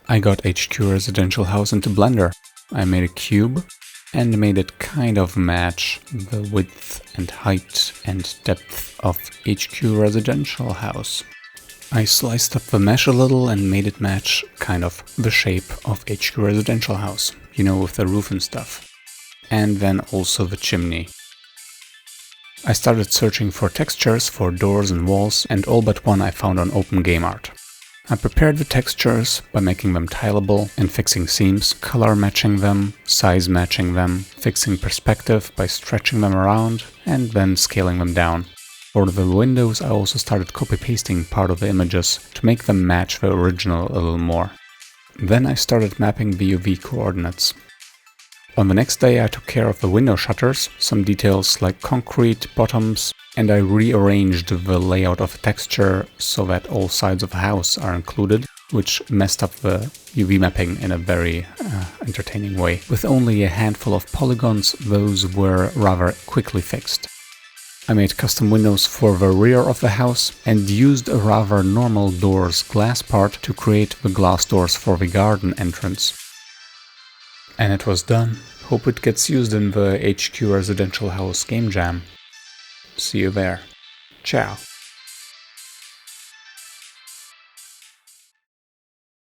I got HQ Residential House into Blender. I made a cube and made it kind of match the width and height and depth of HQ Residential House. I sliced up the mesh a little and made it match kind of the shape of HQ Residential House, you know, with the roof and stuff. And then also the chimney. I started searching for textures for doors and walls, and all but one I found on OpenGameArt. I prepared the textures by making them tileable and fixing seams, color matching them, size matching them, fixing perspective by stretching them around, and then scaling them down. For the windows I also started copy-pasting part of the images to make them match the original a little more. Then I started mapping the UV coordinates. On the next day I took care of the window shutters, some details like concrete bottoms, and I rearranged the layout of the texture so that all sides of the house are included, which messed up the UV mapping in a very entertaining way. With only a handful of polygons, those were rather quickly fixed. I made custom windows for the rear of the house and used a rather normal doors glass part to create the glass doors for the garden entrance. And it was done. Hope it gets used in the HQ Residential House game jam. See you there. Ciao.